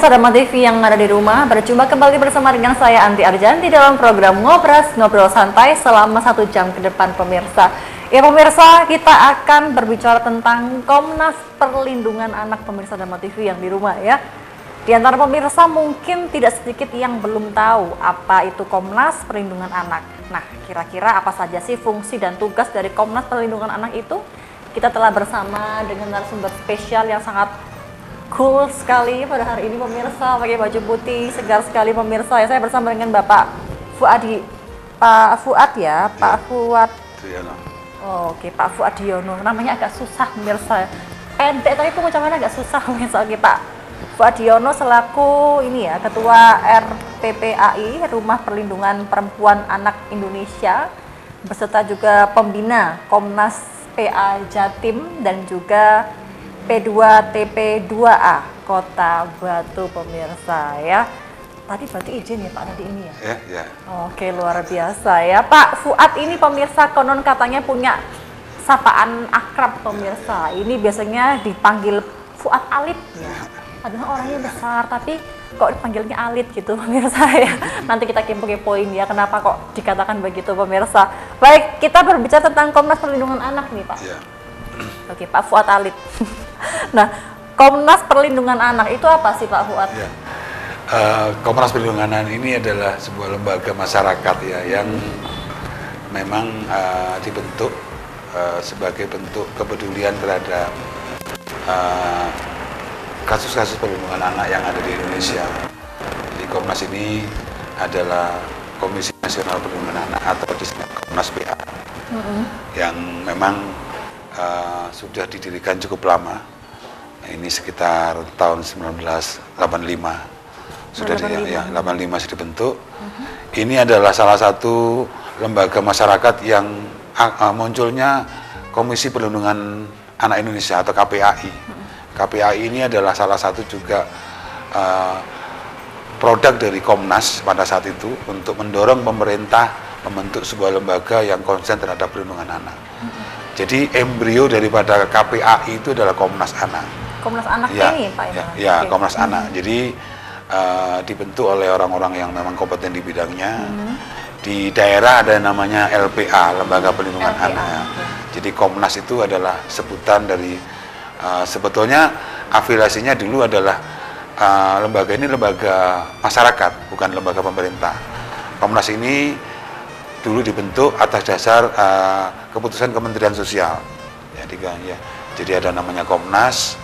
pemirsa Dharma TV yang ada di rumah, berjumpa kembali bersama dengan saya Anti Arjanti dalam program Ngobras Ngobrol Santai selama 1 jam ke depan pemirsa. Ya pemirsa, kita akan berbicara tentang Komnas Perlindungan Anak pemirsa Dharma TV yang di rumah ya. Di antara pemirsa mungkin tidak sedikit yang belum tahu apa itu Komnas Perlindungan Anak. Nah, kira-kira apa saja sih fungsi dan tugas dari Komnas Perlindungan Anak itu? Kita telah bersama dengan narasumber spesial yang sangat cool sekali pada hari ini pemirsa, pakai baju putih, segar sekali pemirsa. Ya, saya bersama dengan Bapak Fuadi, Pak Fuad ya, Pak Fuad. Oh, oke, Pak Fuadiono. Namanya agak susah pemirsa. Pendek tapi pengucapannya agak susah pemirsa. Oke, Pak Fuadiono selaku ini ya, Ketua RPPAI, Rumah Perlindungan Perempuan Anak Indonesia, beserta juga pembina Komnas PA Jatim dan juga P2TP2A Kota Batu pemirsa ya. Tadi berarti izin ya Pak tadi ini ya? Ya. Oke, luar biasa ya. Pak Fuad ini pemirsa konon katanya punya sapaan akrab pemirsa. Ini biasanya dipanggil Fuad Alit ya. Padahal orangnya besar tapi kok dipanggilnya Alit gitu pemirsa ya. Nanti kita kepo-kepoin ya kenapa kok dikatakan begitu pemirsa. Baik, kita berbicara tentang Komnas Perlindungan Anak nih Pak. Ya. Oke, Pak Fuad Alit. Nah, Komnas Perlindungan Anak itu apa sih Pak Fuad? Ya. Komnas Perlindungan Anak ini adalah sebuah lembaga masyarakat ya yang memang dibentuk sebagai bentuk kepedulian terhadap kasus-kasus perlindungan anak yang ada di Indonesia. Di Komnas ini adalah Komisi Nasional Perlindungan Anak atau disingkat Komnas PA yang memang sudah didirikan cukup lama. Ini sekitar tahun 1985 sudah 85 sudah dibentuk. Ini adalah salah satu lembaga masyarakat yang munculnya Komisi Perlindungan Anak Indonesia atau KPAI. KPAI ini adalah salah satu juga produk dari Komnas pada saat itu untuk mendorong pemerintah membentuk sebuah lembaga yang konsen terhadap perlindungan anak. Jadi embrio daripada KPAI itu adalah Komnas Anak. Komnas Anak Ya, ini Pak ya? Ya, Komnas Anak. Jadi dibentuk oleh orang-orang yang memang kompeten di bidangnya. Di daerah ada namanya LPA, Lembaga Perlindungan Anak. Jadi Komnas itu adalah sebutan dari sebetulnya afiliasinya dulu adalah lembaga ini lembaga masyarakat, bukan lembaga pemerintah. Komnas ini dulu dibentuk atas dasar keputusan Kementerian Sosial. Jadi ada namanya Komnas.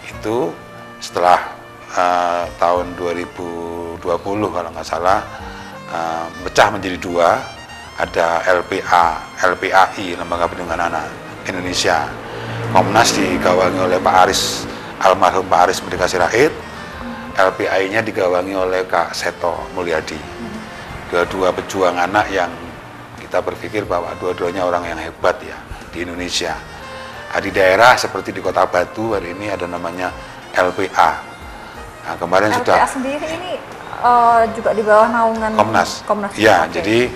Itu setelah tahun 2020 kalau nggak salah pecah menjadi 2, ada LPAI, Lembaga Perlindungan Anak Indonesia. Komnas digawangi oleh Pak Aris, almarhum Pak Aris Merdeka Sirait. LPAI-nya digawangi oleh Kak Seto Mulyadi. Dua-dua pejuang anak yang kita berpikir bahwa dua-duanya orang yang hebat ya di Indonesia. Di daerah seperti di Kota Batu hari ini ada namanya LPA. Nah, kemarin LPA sudah sendiri ini juga di bawah naungan Komnas. Ya, jadi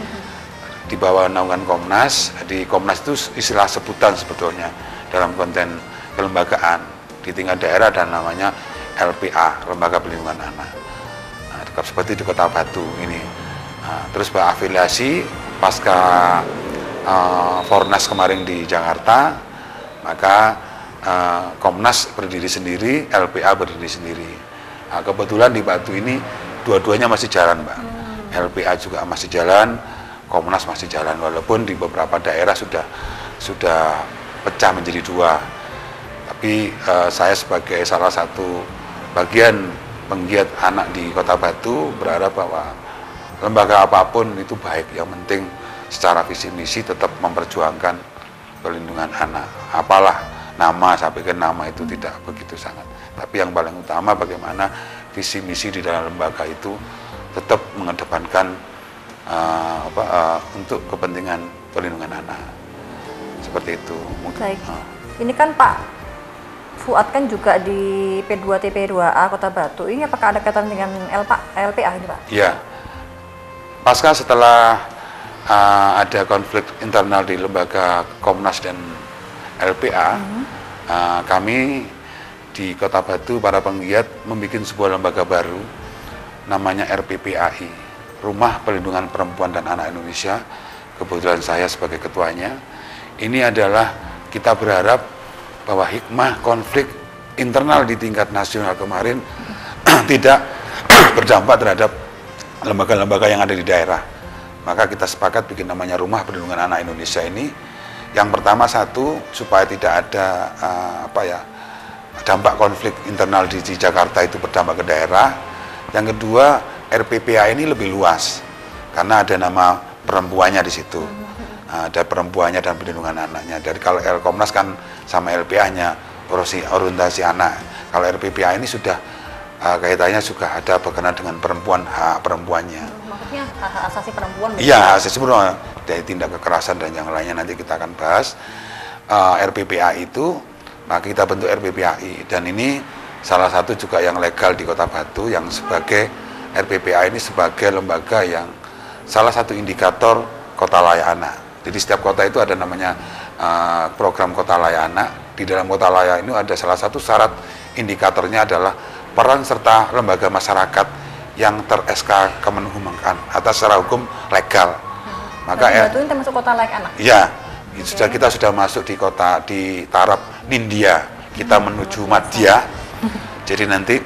di bawah naungan Komnas. Di Komnas itu istilah sebutan sebetulnya dalam konten kelembagaan. Di tingkat daerah dan namanya LPA, Lembaga Perlindungan Anak. Nah, seperti di Kota Batu ini. Nah, terus berafiliasi pasca Fornas kemarin di Jakarta, maka Komnas berdiri sendiri, LPA berdiri sendiri. Nah, kebetulan di Batu ini dua-duanya masih jalan, Mbak. LPA juga masih jalan, Komnas masih jalan, walaupun di beberapa daerah sudah pecah menjadi 2. Tapi saya sebagai salah satu bagian penggiat anak di Kota Batu berharap bahwa lembaga apapun itu baik, yang penting secara visi misi tetap memperjuangkan perlindungan anak. Apalah nama, sampai ke nama itu tidak begitu sangat. Tapi yang paling utama bagaimana visi misi di dalam lembaga itu tetap mengedepankan untuk kepentingan perlindungan anak. Seperti itu. Baik. Ini kan Pak Fuad kan juga di P2TP2A Kota Batu. Ini apakah ada kaitan dengan LPA ini Pak? Ya. Pasca setelah ada konflik internal di lembaga Komnas dan LPA, kami di Kota Batu para penggiat membuat sebuah lembaga baru namanya RPPAI, Rumah Perlindungan Perempuan dan Anak Indonesia. Kebetulan saya sebagai ketuanya. Ini adalah kita berharap bahwa hikmah konflik internal di tingkat nasional kemarin tidak berdampak terhadap lembaga-lembaga yang ada di daerah. Maka kita sepakat bikin namanya Rumah Perlindungan Anak Indonesia ini. Yang pertama, satu, supaya tidak ada dampak konflik internal di Jakarta itu berdampak ke daerah. Yang kedua, RPPA ini lebih luas karena ada nama perempuannya di situ. Ada perempuannya dan perlindungan anaknya. Dari kalau Komnas kan sama LPA-nya orientasi anak. Kalau RPPA ini sudah kaitannya juga ada berkenaan dengan perempuan, hak perempuannya. Maksudnya hak asasi perempuan? Iya, asasi perempuan. Dari tindak kekerasan dan yang lainnya nanti kita akan bahas. RPPA itu, maka kita bentuk RPPAI, dan ini salah satu juga yang legal di Kota Batu, yang sebagai RPPA ini sebagai lembaga yang salah satu indikator kota layak anak. Jadi setiap kota itu ada namanya program kota layak anak. Di dalam kota layak ini ada salah satu syarat indikatornya adalah peran serta lembaga masyarakat yang ter-SK Kemenhum atas secara hukum legal. Maka Batu ini termasuk kota layak anak? Iya, kita sudah masuk di taraf Nindya, kita menuju Madya. Jadi nanti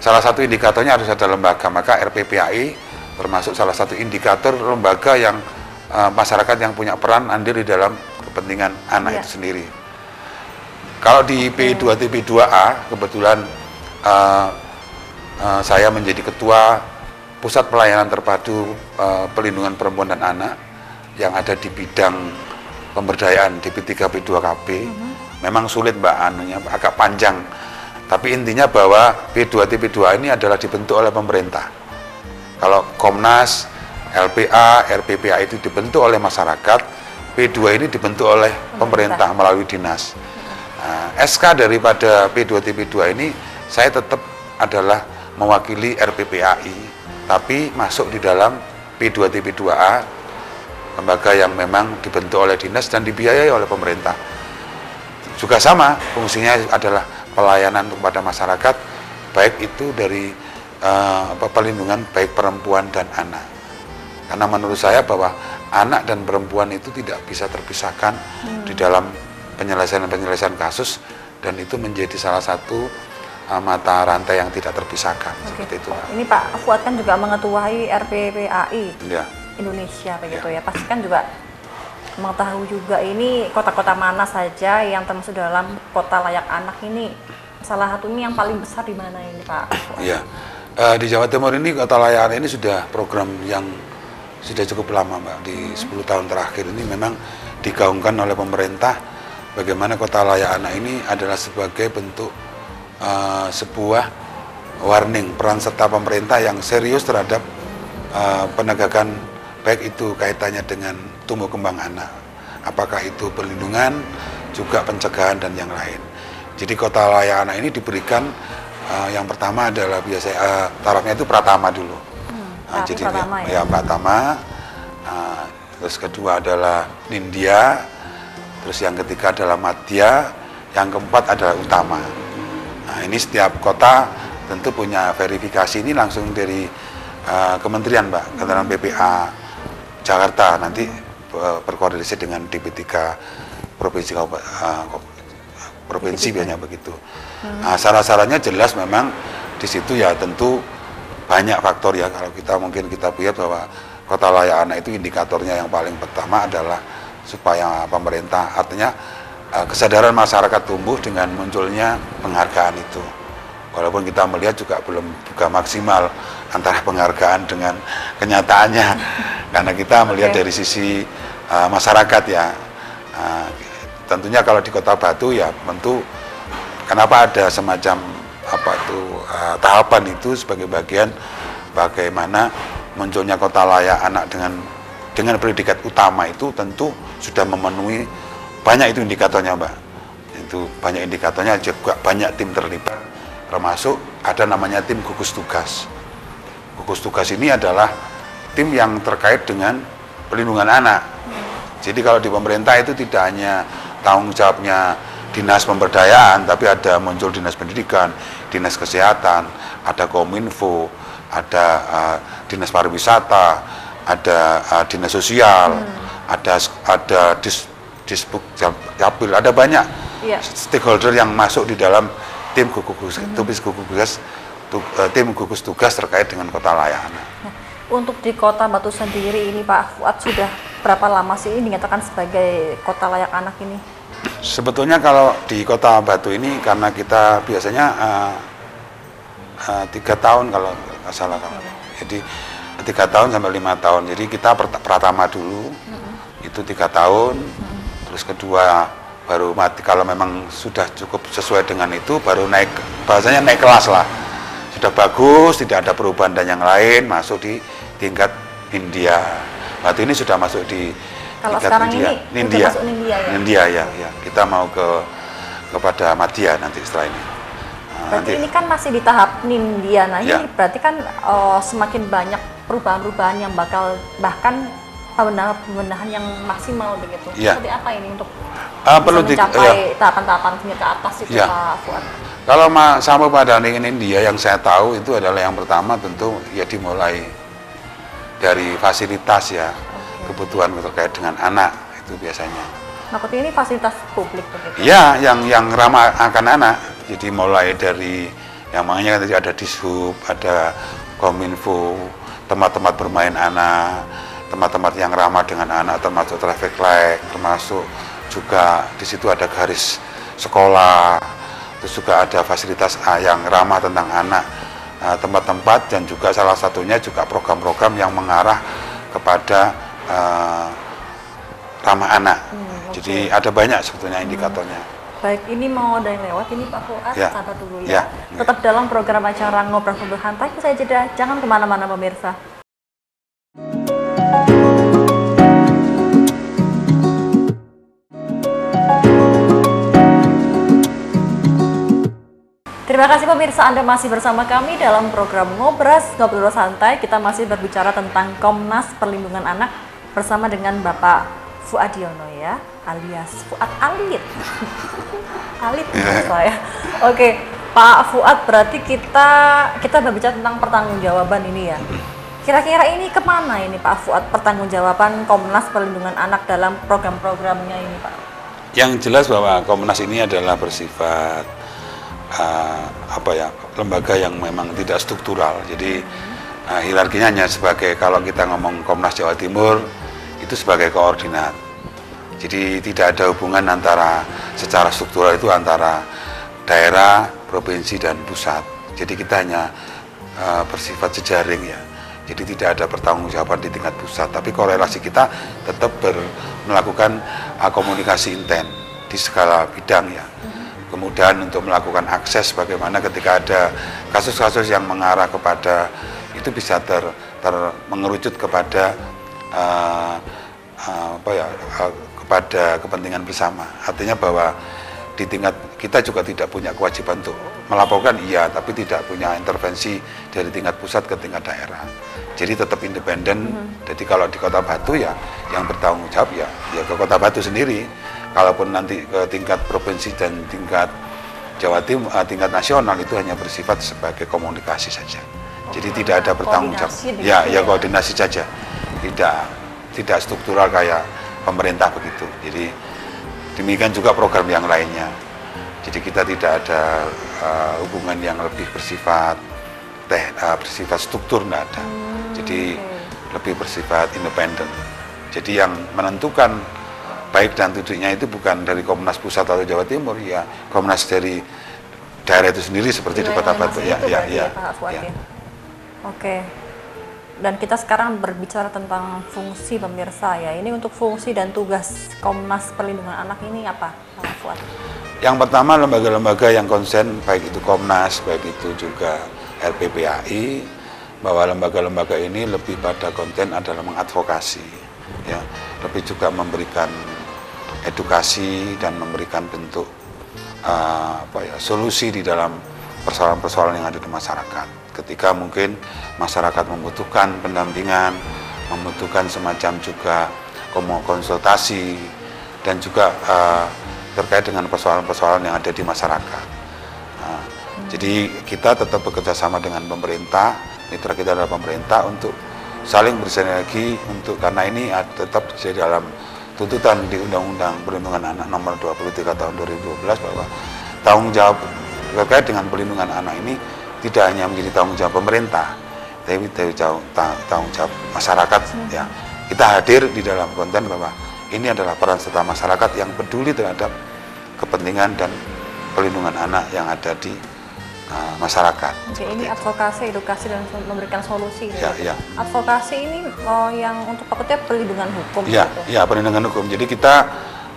salah satu indikatornya harus ada lembaga, maka RPPAI termasuk salah satu indikator lembaga yang masyarakat yang punya peran andil di dalam kepentingan anak itu sendiri. Kalau di P2TP2A, kebetulan saya menjadi ketua Pusat Pelayanan Terpadu Perlindungan Perempuan dan Anak yang ada di bidang pemberdayaan di P3 P2KB. Memang sulit Mbak, agak panjang. Tapi intinya bahwa P2TP2 ini adalah dibentuk oleh pemerintah. Kalau Komnas, LPA, RPPA itu dibentuk oleh masyarakat, P2 ini dibentuk oleh pemerintah melalui dinas. SK daripada P2TP2 ini saya tetap adalah mewakili RPPAI, tapi masuk di dalam P2TP2A, lembaga yang memang dibentuk oleh dinas dan dibiayai oleh pemerintah. Juga sama, fungsinya adalah pelayanan kepada masyarakat, baik itu dari perlindungan baik perempuan dan anak. Karena menurut saya bahwa anak dan perempuan itu tidak bisa terpisahkan di dalam penyelesaian kasus, dan itu menjadi salah satu mata rantai yang tidak terpisahkan. Seperti itu. Ini Pak Fuad kan juga mengetuai RPPAI Indonesia begitu ya. Pasti kan juga mengetahui juga ini kota-kota mana saja yang termasuk dalam kota layak anak ini. Salah satunya yang paling besar di mana ini Pak Fuad? Iya. Di Jawa Timur ini kota layak anak ini sudah program yang sudah cukup lama Mbak. Di 10 tahun terakhir ini memang digaungkan oleh pemerintah bagaimana kota layak anak ini adalah sebagai bentuk sebuah warning peran serta pemerintah yang serius terhadap penegakan, baik itu kaitannya dengan tumbuh kembang anak, apakah itu perlindungan, juga pencegahan dan yang lain. Jadi kota layak anak ini diberikan yang pertama adalah biasanya tarafnya itu Pratama dulu. Jadi Pratama, Pratama, terus kedua adalah Nindya, terus yang ketiga adalah Madya, yang keempat adalah Utama. Nah, ini setiap kota tentu punya verifikasi ini langsung dari kementerian Mbak, kementerian PPA Jakarta, nanti berkoordinasi dengan DP3 provinsi biasanya begitu. Nah, syarat-syaratnya jelas memang di situ ya tentu banyak faktor ya. Kalau kita lihat bahwa kota layak anak itu indikatornya yang paling pertama adalah supaya pemerintah, artinya kesadaran masyarakat tumbuh dengan munculnya penghargaan itu. Walaupun kita melihat juga belum maksimal antara penghargaan dengan kenyataannya, karena kita melihat dari sisi masyarakat ya. Tentunya kalau di Kota Batu ya tentu kenapa ada semacam tahapan itu sebagai bagian bagaimana munculnya kota layak anak dengan predikat utama itu tentu sudah memenuhi banyak itu indikatornya Mbak. Itu banyak indikatornya, juga banyak tim terlibat, termasuk ada namanya tim gugus tugas. Gugus tugas ini adalah tim yang terkait dengan perlindungan anak. Jadi kalau di pemerintah itu tidak hanya tanggung jawabnya dinas pemberdayaan, tapi ada muncul dinas pendidikan, dinas kesehatan, ada kominfo, ada dinas pariwisata, ada dinas sosial, ada disbuk capil, ada banyak stakeholder yang masuk di dalam tim gugus tugas terkait dengan kota layak anak. Untuk di Kota Batu sendiri ini Pak Fuad sudah berapa lama sih ini dinyatakan sebagai kota layak anak ini? Sebetulnya kalau di Kota Batu ini karena kita biasanya 3 tahun kalau nggak salah, jadi 3 tahun sampai 5 tahun. Jadi kita pertama dulu itu 3 tahun, terus kedua baru mati kalau memang sudah cukup sesuai dengan itu baru naik, bahasanya naik kelas lah. Sudah bagus, tidak ada perubahan dan yang lain masuk di tingkat India. Batu ini sudah masuk di kalau tingkat sekarang India. ini masuk India ya? India ya. Kita mau kepada Madhya nanti setelah ini. Berarti ini kan masih di tahap Nindya. Nah ini berarti kan semakin banyak perubahan-perubahan yang bahkan pembenahan yang maksimal begitu. Seperti apa ini untuk perlu mencapai tahapan-tahapan ke atas itu Pak Fuad? Kalau sama pada India yang saya tahu itu adalah yang pertama tentu ya dimulai dari fasilitas ya, kebutuhan terkait dengan anak itu biasanya. Maksudnya ini fasilitas publik begitu? Ya, yang ramah akan anak. Jadi mulai dari yang makanya tadi ada dishub, ada kominfo, tempat-tempat bermain anak, tempat-tempat yang ramah dengan anak, termasuk traffic light, termasuk juga di situ ada garis sekolah, terus juga ada fasilitas yang ramah tentang anak, tempat-tempat, dan juga salah satunya juga program-program yang mengarah kepada ramah anak. Jadi ada banyak sebetulnya indikatornya. Baik, ini mau ada yang lewat ini Pak Fuad, sabar dulu ya. Tetap dalam program acara Ngobrol Sambil Santai, saya jeda, jangan kemana-mana pemirsa. Terima kasih pemirsa, Anda masih bersama kami dalam program Ngobrol Santai. Kita masih berbicara tentang Komnas Perlindungan Anak bersama dengan Bapak Fuadiono ya, alias Fuad Alit. Alit saya. Oke, Pak Fuad, berarti kita berbicara tentang pertanggungjawaban ini ya. Kira-kira ini kemana ini Pak Fuad, pertanggungjawaban Komnas Perlindungan Anak dalam program-programnya ini Pak? Yang jelas bahwa Komnas ini adalah bersifat lembaga yang memang tidak struktural. Jadi hierarkinya hanya sebagai, kalau kita ngomong Komnas Jawa Timur itu sebagai koordinat. Jadi tidak ada hubungan antara secara struktural itu antara daerah, provinsi dan pusat. Jadi kita hanya bersifat jejaring ya. Jadi tidak ada pertanggungjawaban di tingkat pusat, tapi korelasi kita tetap melakukan komunikasi intens di segala bidang ya. Kemudian untuk melakukan akses bagaimana ketika ada kasus-kasus yang mengarah kepada itu bisa mengerucut kepada kepada kepentingan bersama. Artinya bahwa di tingkat kita juga tidak punya kewajiban untuk melaporkan iya, tapi tidak punya intervensi dari tingkat pusat ke tingkat daerah. Jadi tetap independen. Jadi kalau di Kota Batu ya yang bertanggung jawab ya ke Kota Batu sendiri. Kalaupun nanti ke tingkat provinsi dan tingkat Jawa Timur, tingkat nasional itu hanya bersifat sebagai komunikasi saja. Jadi tidak ada bertanggung jawab. Ya koordinasi saja. Tidak struktural kayak pemerintah begitu. Jadi demikian juga program yang lainnya. Jadi kita tidak ada hubungan yang lebih bersifat struktur, nggak ada. Jadi lebih bersifat independen. Jadi yang menentukan baik dan tidaknya itu bukan dari Komnas Pusat atau Jawa Timur, ya Komnas dari daerah itu sendiri seperti di Kota Batu ya. Oke. Dan kita sekarang berbicara tentang fungsi pemirsa ya. Ini untuk fungsi dan tugas Komnas Perlindungan Anak ini apa, Pak Fuad? Yang pertama, lembaga-lembaga yang konsen, baik itu Komnas, baik itu juga LPPAI, bahwa lembaga-lembaga ini lebih pada konten adalah mengadvokasi, ya, lebih juga memberikan edukasi dan memberikan bentuk solusi di dalam persoalan-persoalan yang ada di masyarakat. Ketika mungkin masyarakat membutuhkan pendampingan, membutuhkan semacam juga konsultasi, dan juga terkait dengan persoalan-persoalan yang ada di masyarakat. Nah, jadi kita tetap bekerja sama dengan pemerintah, mitra kita adalah pemerintah untuk saling bersinergi karena ini tetap di dalam tuntutan di Undang-Undang Perlindungan Anak Nomor 23 Tahun 2012 bahwa tanggung jawab terkait dengan perlindungan anak ini tidak hanya menjadi tanggung jawab pemerintah, tapi tanggung jawab masyarakat. Ya, kita hadir di dalam konten bahwa ini adalah peran serta masyarakat yang peduli terhadap kepentingan dan perlindungan anak yang ada di masyarakat. Oke, ini advokasi, edukasi, dan memberikan solusi. Ya, ya. Advokasi ini yang untuk takutnya perlindungan hukum. Ya, gitu. Ya, perlindungan hukum. Jadi kita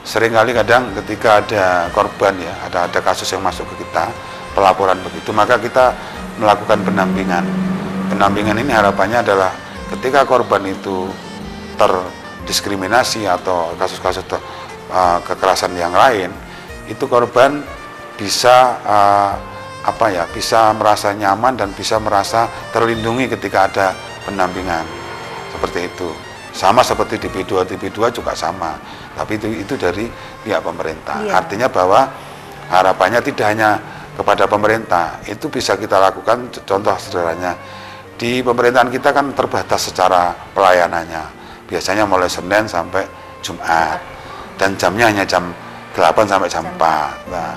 seringkali kadang ketika ada korban ya, ada kasus yang masuk ke kita, pelaporan begitu, maka kita melakukan pendampingan. Pendampingan ini harapannya adalah ketika korban itu terdiskriminasi atau kasus-kasus kekerasan yang lain, itu korban bisa bisa merasa nyaman dan bisa merasa terlindungi ketika ada pendampingan seperti itu. Sama seperti di P2 juga sama, tapi itu dari pihak pemerintah. Iya. Artinya bahwa harapannya tidak hanya kepada pemerintah, itu bisa kita lakukan. Contoh sederhananya, di pemerintahan kita kan terbatas secara pelayanannya, biasanya mulai Senin sampai Jumat, dan jamnya hanya jam 8 sampai jam 4. Nah,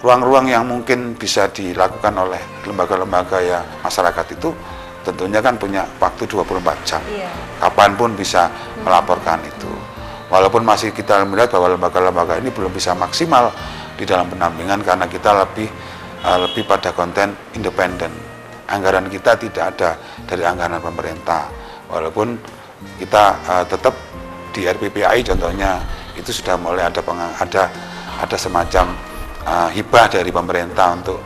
ruang-ruang yang mungkin bisa dilakukan oleh lembaga-lembaga ya masyarakat itu tentunya kan punya waktu 24 jam. Iya. Kapanpun bisa melaporkan itu. Walaupun masih kita melihat bahwa lembaga-lembaga ini belum bisa maksimal di dalam pendampingan karena kita lebih pada konten independen. Anggaran kita tidak ada dari anggaran pemerintah. Walaupun kita tetap di RPPI contohnya itu sudah mulai ada semacam hibah dari pemerintah untuk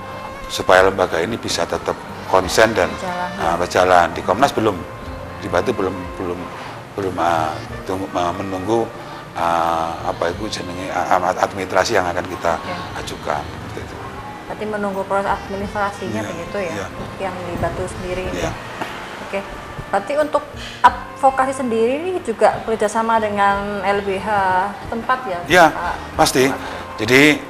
supaya lembaga ini bisa tetap konsen dan berjalan. Di Komnas belum, di Batu belum menunggu administrasi yang akan kita ajukan. Itu. Berarti menunggu proses administrasinya begitu ya, yang di Batu sendiri. Ya. Oke. Berarti untuk advokasi sendiri ini juga kerjasama dengan LBH tempat ya? Ya, pasti. Jadi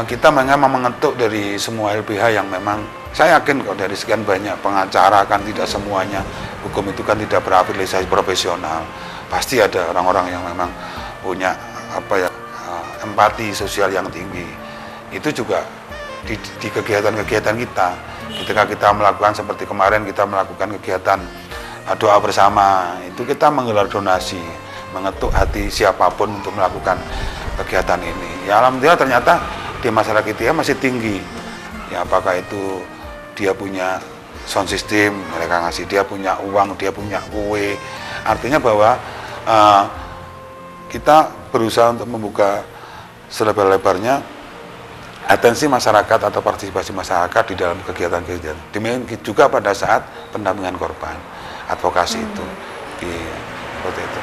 kita memang mengetuk dari semua LBH yang memang, saya yakin kok dari sekian banyak pengacara kan tidak semuanya, hukum itu kan tidak berafiliasi profesional. Pasti ada orang-orang yang memang punya empati sosial yang tinggi. Itu juga di kegiatan-kegiatan kita. Ketika kita melakukan seperti kemarin kita melakukan kegiatan doa bersama, itu kita menggelar donasi, mengetuk hati siapapun untuk melakukan kegiatan ini. Ya alhamdulillah ternyata di masyarakat kita masih tinggi. Ya apakah itu dia punya sound system, mereka ngasih, dia punya uang, dia punya kue. Artinya bahwa kita berusaha untuk membuka selebar-lebarnya atensi masyarakat atau partisipasi masyarakat di dalam kegiatan-kegiatan. Demikian juga pada saat pendampingan korban, advokasi itu, seperti itu.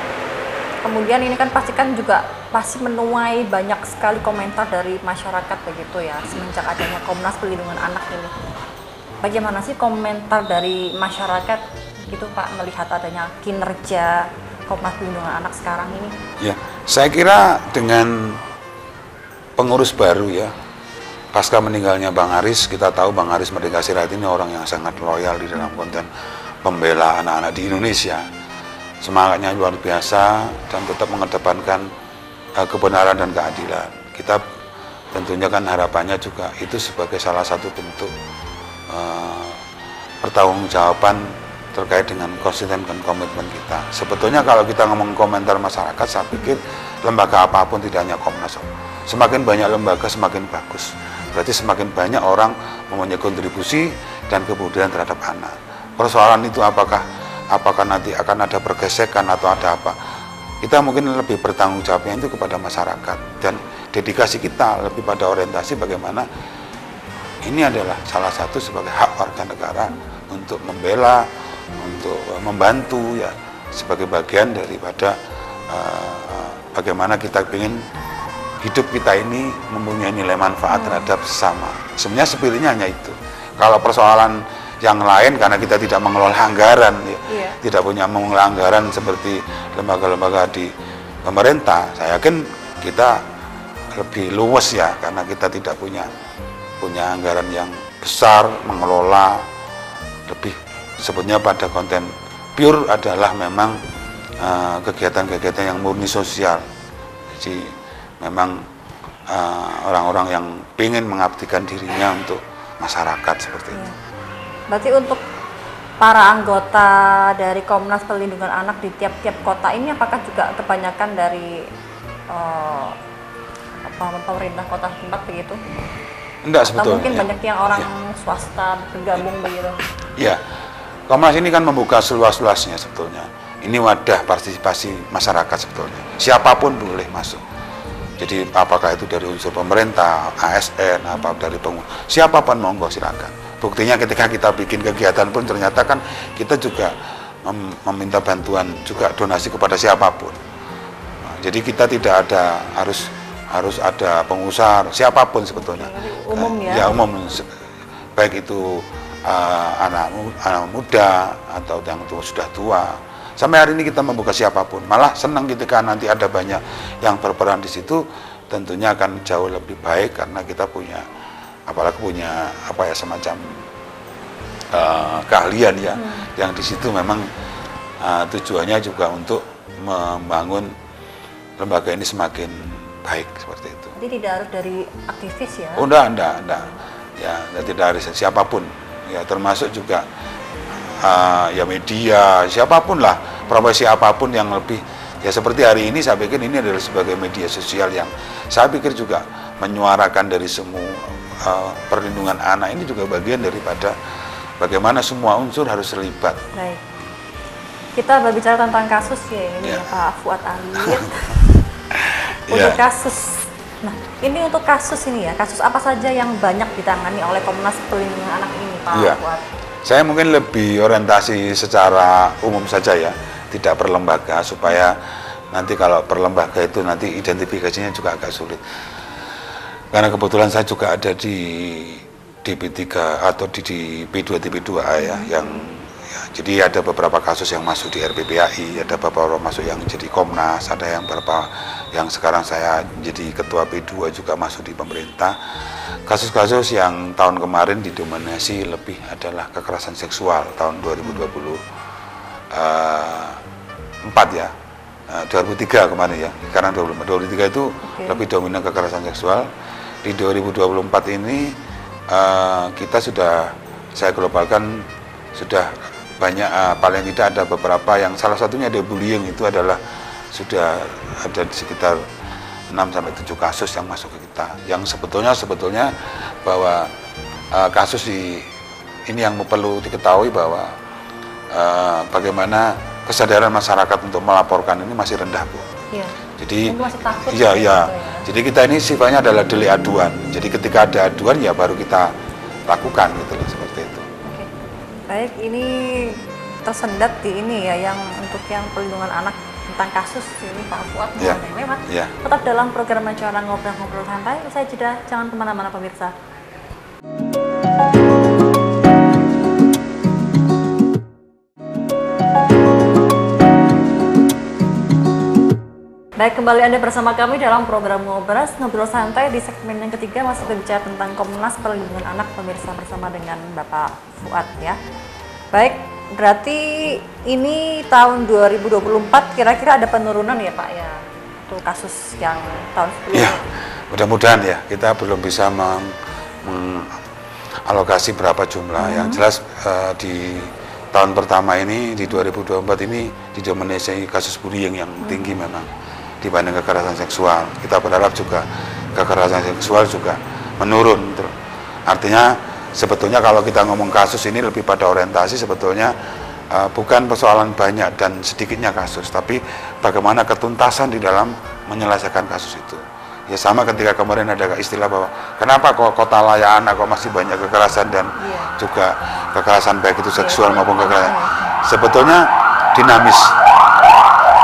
Kemudian ini kan pasti menuai banyak sekali komentar dari masyarakat begitu ya, semenjak adanya Komnas Perlindungan Anak ini. Bagaimana sih komentar dari masyarakat gitu Pak melihat adanya kinerja Komnas Perlindungan Anak sekarang ini? Ya, saya kira dengan pengurus baru ya, pasca meninggalnya Bang Aris, kita tahu Bang Aris Merdeka Sirait ini orang yang sangat loyal di dalam konten pembela anak-anak di Indonesia. Semangatnya luar biasa dan tetap mengedepankan kebenaran dan keadilan. Kita tentunya kan harapannya juga itu sebagai salah satu bentuk pertanggungjawaban terkait dengan konsisten dan komitmen kita. Sebetulnya kalau kita ngomong komentar masyarakat, saya pikir lembaga apapun tidak hanya Komnas. Semakin banyak lembaga semakin bagus. Berarti semakin banyak orang mempunyai kontribusi dan kepedulian terhadap anak. Persoalan itu apakah nanti akan ada pergesekan atau ada apa? Kita mungkin lebih bertanggung jawabnya itu kepada masyarakat dan dedikasi kita lebih pada orientasi bagaimana ini adalah salah satu sebagai hak warga negara untuk membela, untuk membantu ya sebagai bagian daripada bagaimana kita ingin hidup kita ini mempunyai nilai manfaat terhadap sesama. Sebenarnya spiritnya hanya itu. Kalau persoalan yang lain karena kita tidak mengelola anggaran, ya, tidak punya mengelola anggaran seperti lembaga-lembaga di pemerintah, saya yakin kita lebih luas ya, karena kita tidak punya anggaran yang besar mengelola. Lebih sebetulnya pada konten pure adalah memang kegiatan-kegiatan yang murni sosial. Jadi memang orang-orang yang ingin mengabdikan dirinya untuk masyarakat seperti itu. Berarti untuk para anggota dari Komnas Perlindungan Anak di tiap-tiap kota ini apakah juga kebanyakan dari pemerintah kota tempat begitu? Enggak, atau sebetulnya. mungkin banyak yang orang swasta bergabung begitu? Ya, Komnas ini kan membuka seluas-luasnya sebetulnya. Ini wadah partisipasi masyarakat sebetulnya. Siapapun boleh masuk. Jadi apakah itu dari unsur pemerintah, ASN, apa dari pengusaha, siapapun monggo silakan. Buktinya ketika kita bikin kegiatan pun ternyata kan kita juga meminta bantuan juga donasi kepada siapapun. Nah, jadi kita tidak ada harus ada pengusaha, siapapun sebetulnya. Umum ya? Ya umum, baik itu anak muda atau yang sudah tua. Sampai hari ini kita membuka siapapun. Malah senang ketika nanti ada banyak yang berperan di situ, tentunya akan jauh lebih baik karena kita punya, apalagi punya apa ya, semacam keahlian ya, yang di situ memang tujuannya juga untuk membangun lembaga ini semakin baik seperti itu. Jadi tidak harus dari aktivis ya? Oh enggak. Ya, tidak harus siapapun. Ya, termasuk juga ya media, siapapun lah, profesi apapun yang lebih, ya seperti hari ini saya pikir ini adalah sebagai media sosial yang saya pikir juga menyuarakan dari semua perlindungan anak, ini juga bagian daripada bagaimana semua unsur harus terlibat. Baik. Kita berbicara tentang kasus ya ini ya Pak Fuad Alit. Untuk kasus. Nah, ini untuk kasus ini ya, kasus apa saja yang banyak ditangani oleh Komnas Perlindungan Anak ini Pak Fuad? Saya mungkin lebih orientasi secara umum saja ya, tidak per lembaga, supaya nanti kalau per lembaga itu nanti identifikasinya juga agak sulit. Karena kebetulan saya juga ada di DP3 atau di P2 DP2A ya, yang ya, jadi ada beberapa kasus yang masuk di RPPAI, ada beberapa masuk yang jadi Komnas, ada yang beberapa yang sekarang saya jadi ketua P2 juga masuk di pemerintah. Kasus-kasus yang tahun kemarin didominasi lebih adalah kekerasan seksual tahun 2024 ya, 2003 kemarin ya, karena 2023 itu lebih dominan kekerasan seksual. Di 2024 ini kita sudah, saya globalkan, sudah banyak, paling tidak ada beberapa yang salah satunya ada bullying, itu adalah sudah ada di sekitar 6-7 kasus yang masuk ke kita, yang sebetulnya bahwa kasus ini yang perlu diketahui bahwa bagaimana kesadaran masyarakat untuk melaporkan ini masih rendah, Bu. Iya. Jadi masih takut iya. Ya. Jadi kita ini sifatnya adalah delik aduan. Jadi ketika ada aduan ya baru kita lakukan gitu loh, seperti itu. Oke. Baik, ini tersendat di ini ya, yang untuk yang perlindungan anak tentang kasus ini Pak Fuad lewat. Ya. Tetap dalam program acara ngobrol-ngobrol santai. Usai jeda, jangan kemana-mana pemirsa. Baik, kembali Anda bersama kami dalam program Ngobrol Santai di segmen yang ketiga, masih berbicara tentang Komnas Perlindungan Anak pemirsa, bersama dengan Bapak Fuad ya. Baik, berarti ini tahun 2024 kira-kira ada penurunan ya Pak ya untuk kasus yang tahun sebelumnya? Ya, mudah-mudahan ya, kita belum bisa mengalokasi berapa jumlah. Yang jelas di tahun pertama ini, di 2024 ini didominasi kasus bullying yang tinggi memang dibanding kekerasan seksual. Kita berharap juga kekerasan seksual juga menurun. Artinya sebetulnya kalau kita ngomong kasus ini lebih pada orientasi sebetulnya bukan persoalan banyak dan sedikitnya kasus, tapi bagaimana ketuntasan di dalam menyelesaikan kasus itu. Ya sama ketika kemarin ada istilah bahwa kenapa kok kota layak anak kok masih banyak kekerasan dan juga kekerasan baik itu seksual maupun kekerasan. Sebetulnya dinamis.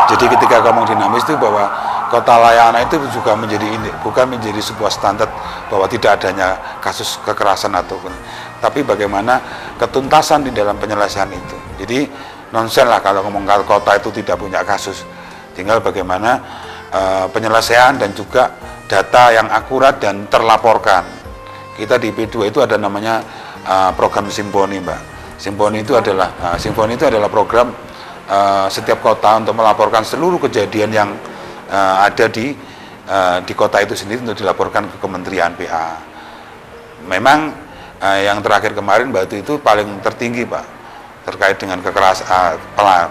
Jadi ketika ngomong dinamis itu bahwa kota layak anak itu juga menjadi ini, bukan menjadi sebuah standar bahwa tidak adanya kasus kekerasan ataupun, tapi bagaimana ketuntasan di dalam penyelesaian itu. Jadi nonsen lah kalau ngomong kota itu tidak punya kasus, tinggal bagaimana penyelesaian dan juga data yang akurat dan terlaporkan. Kita di P2 itu ada namanya program Simponi, Mbak. Simponi itu adalah program setiap kota untuk melaporkan seluruh kejadian yang ada di kota itu sendiri untuk dilaporkan ke Kementerian PA. Memang yang terakhir kemarin Batu itu paling tertinggi, Pak, terkait dengan kekerasan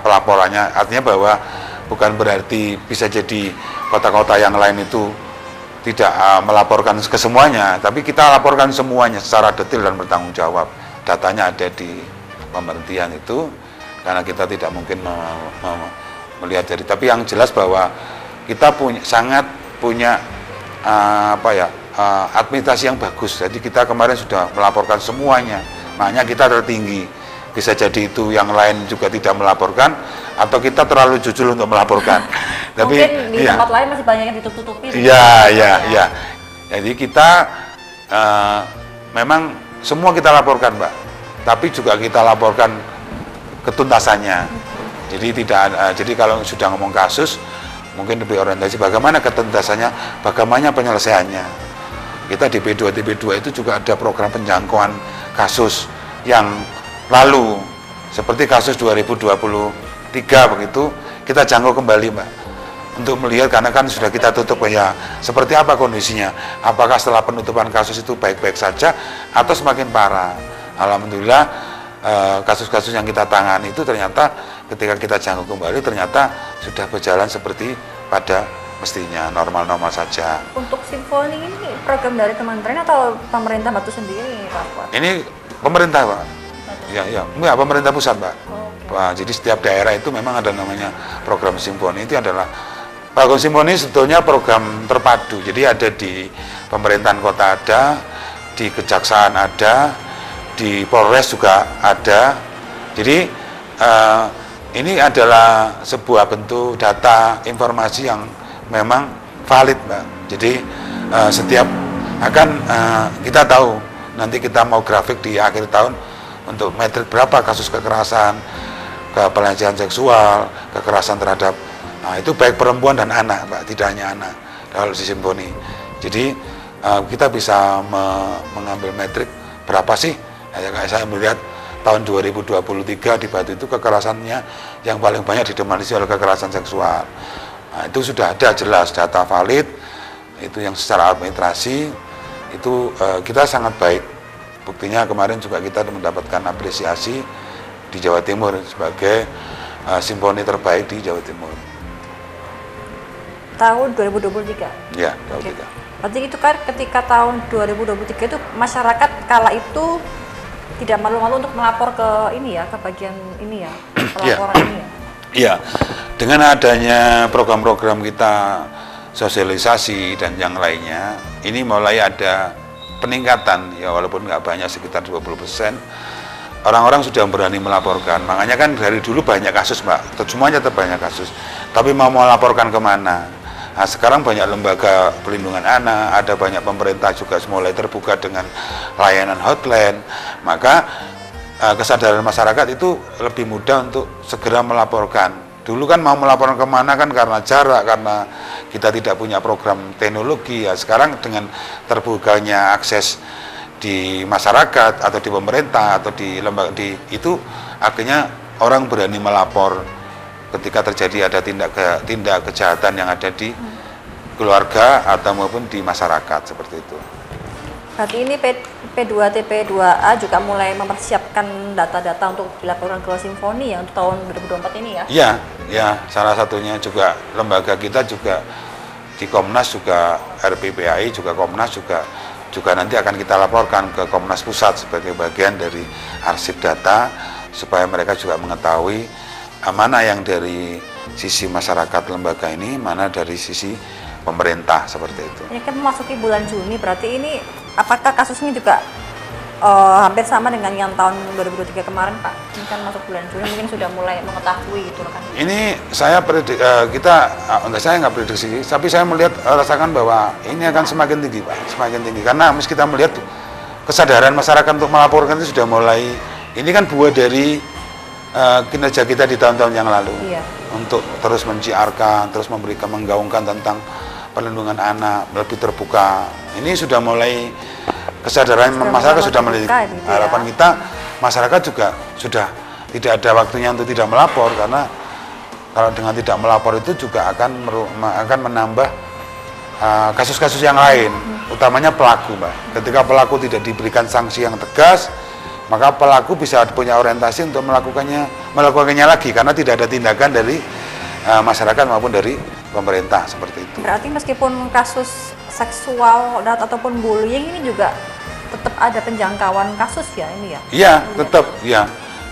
pelaporannya. Artinya bahwa bukan berarti bisa jadi kota-kota yang lain itu tidak melaporkan ke semuanya, tapi kita laporkan semuanya secara detail dan bertanggung jawab. Datanya ada di pemerintahan itu, karena kita tidak mungkin melihat dari. Tapi yang jelas bahwa kita sangat punya administrasi yang bagus. Jadi kita kemarin sudah melaporkan semuanya, makanya kita tertinggi. Bisa jadi itu yang lain juga tidak melaporkan, atau kita terlalu jujur untuk melaporkan. Tapi mungkin di tempat lain masih banyak yang ditutup-tutupi. Iya. Jadi kita memang semua kita laporkan, Mbak. Tapi juga kita laporkan ketuntasannya. Jadi jadi kalau sudah ngomong kasus, mungkin lebih orientasi bagaimana ketuntasannya, bagaimana penyelesaiannya. Kita di P2TP2 itu juga ada program penjangkauan kasus yang lalu, seperti kasus 2023 begitu, kita jangkau kembali, Mbak, untuk melihat, karena kan sudah kita tutup ya, seperti apa kondisinya, apakah setelah penutupan kasus itu baik-baik saja atau semakin parah. Alhamdulillah kasus-kasus yang kita tangani itu ternyata ketika kita jangkau kembali ternyata sudah berjalan seperti pada mestinya, normal-normal saja. Untuk Simponi ini program dari kementerian atau pemerintah Batu sendiri, Pak Fuad? Ini pemerintah, Pak. Ya, pemerintah pusat, Pak. Wah, jadi setiap daerah itu memang ada namanya program Simponi. Itu adalah program Simponi sebetulnya program terpadu. Jadi ada di pemerintahan kota ada, di kejaksaan ada, di Polres juga ada. Jadi ini adalah sebuah bentuk data informasi yang memang valid, Mbak. Jadi setiap kita tahu nanti kita mau grafik di akhir tahun untuk metrik berapa kasus kekerasan, pelecehan seksual, kekerasan terhadap itu baik perempuan dan anak, Pak, tidak hanya anak kalau di Simponi. Jadi kita bisa mengambil metrik berapa sih, kayak saya melihat tahun 2023 di Batu itu kekerasannya yang paling banyak didominasi oleh kekerasan seksual. Itu sudah ada jelas data valid, itu yang secara administrasi itu kita sangat baik. Buktinya kemarin juga kita mendapatkan apresiasi di Jawa Timur sebagai Simponi terbaik di Jawa Timur. Tahun 2023? Ya, 2023. Berarti itu kan ketika tahun 2023 itu masyarakat kala itu tidak malu-malu untuk melapor ke ini ya, ke bagian ini ya, pelaporan ini ya? Iya, dengan adanya program-program kita sosialisasi dan yang lainnya, ini mulai ada peningkatan, ya walaupun nggak banyak, sekitar 20%, orang-orang sudah berani melaporkan. Makanya kan dari dulu banyak kasus, Mbak, semuanya tetap banyak kasus, tapi mau melaporkan kemana? Nah, sekarang banyak lembaga perlindungan anak, ada banyak pemerintah juga mulai terbuka dengan layanan hotline, maka kesadaran masyarakat itu lebih mudah untuk segera melaporkan. Dulu kan mau melaporkan kemana kan karena jarak, karena kita tidak punya program teknologi. Ya sekarang dengan terbukanya akses di masyarakat atau di pemerintah atau di lembaga itu, akhirnya orang berani melapor ketika terjadi ada tindak kejahatan yang ada di keluarga atau maupun di masyarakat, seperti itu. Berarti ini P2TP2A juga mulai mempersiapkan data-data untuk dilaporkan ke Simponi ya untuk tahun 2024 ini ya? Iya, salah satunya juga lembaga kita juga di Komnas juga, RPPAI juga Komnas juga nanti akan kita laporkan ke Komnas Pusat sebagai bagian dari arsip data supaya mereka juga mengetahui mana yang dari sisi masyarakat lembaga ini, mana dari sisi pemerintah, seperti itu. Ini kan memasuki bulan Juni, berarti ini apakah kasusnya juga hampir sama dengan yang tahun 2023 kemarin, Pak? Ini kan masuk bulan Juni, mungkin sudah mulai mengetahui gitu kan? Ini saya saya nggak prediksi, tapi saya melihat rasakan bahwa ini akan semakin tinggi, Pak, semakin tinggi. Karena mesti kita melihat kesadaran masyarakat untuk melaporkan itu sudah mulai. Ini kan buah dari kinerja kita di tahun-tahun yang lalu, untuk terus menciarkan, terus menggaungkan tentang perlindungan anak lebih terbuka. Ini sudah mulai kesadaran masyarakat sudah mulai. Harapan kita masyarakat juga sudah tidak ada waktunya untuk tidak melapor, karena kalau dengan tidak melapor itu juga akan menambah kasus-kasus yang lain, utamanya pelaku, Mbak. Ketika pelaku tidak diberikan sanksi yang tegas, maka pelaku bisa punya orientasi untuk melakukannya lagi, karena tidak ada tindakan dari masyarakat maupun dari pemerintah seperti itu. Berarti meskipun kasus seksual ataupun bullying ini juga tetap ada penjangkauan kasus ya ini ya? Iya, tetap ya.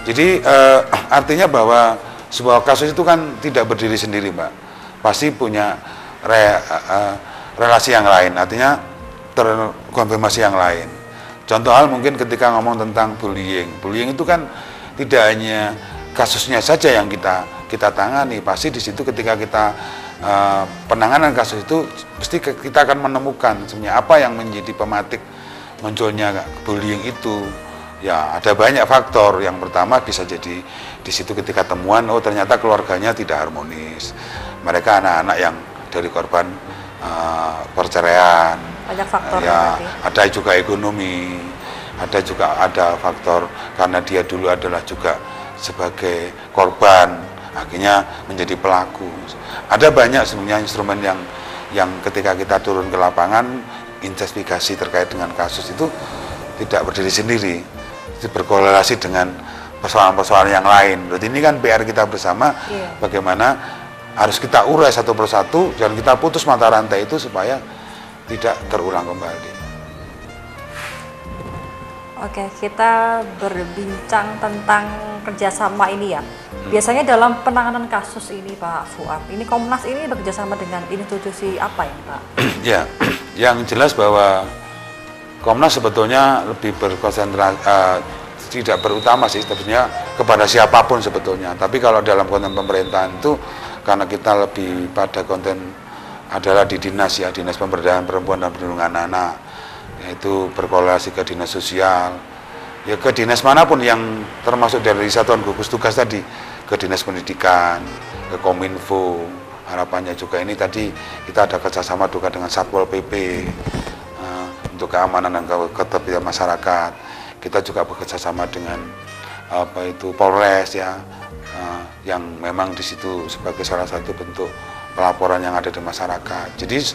Jadi artinya bahwa sebuah kasus itu kan tidak berdiri sendiri, Mbak. Pasti punya relasi yang lain, artinya terkonfirmasi yang lain. Contoh hal mungkin ketika ngomong tentang bullying itu kan tidak hanya kasusnya saja yang kita tangani, pasti di situ ketika kita penanganan kasus itu pasti kita akan menemukan sebenarnya apa yang menjadi pematik munculnya bullying itu. Ya, ada banyak faktor. Yang pertama bisa jadi di situ ketika temuan, oh ternyata keluarganya tidak harmonis. Mereka anak-anak yang dari korban perceraian. Banyak faktor ya. Berarti. Ada juga ekonomi, ada faktor karena dia dulu adalah juga sebagai korban, akhirnya menjadi pelaku. Ada banyak sebenarnya instrumen yang ketika kita turun ke lapangan, investigasi terkait dengan kasus itu tidak berdiri sendiri. Berkorelasi dengan persoalan-persoalan yang lain. Berarti ini kan PR kita bersama, bagaimana harus kita urai satu persatu dan kita putus mata rantai itu supaya tidak terulang kembali. Oke, kita berbincang tentang kerjasama ini ya. Biasanya dalam penanganan kasus ini Pak Fuad, ini Komnas ini bekerjasama dengan institusi apa ya Pak? Ya, yang jelas bahwa Komnas sebetulnya lebih berkonsentrasi, tidak berutama sih sebetulnya kepada siapapun sebetulnya. Tapi kalau dalam konten pemerintahan itu, karena kita lebih pada konten adalah di dinas ya, Dinas Pemberdayaan Perempuan dan Perlindungan Anak, yaitu berkorelasi ke dinas sosial, ya ke dinas manapun yang termasuk dari satuan gugus tugas tadi, ke dinas pendidikan, ke Kominfo. Harapannya juga ini tadi kita ada kerjasama juga dengan Satpol PP. Untuk keamanan dan ketertiban masyarakat, kita juga bekerja sama dengan Polres ya, yang memang di situ sebagai salah satu bentuk pelaporan yang ada di masyarakat. Jadi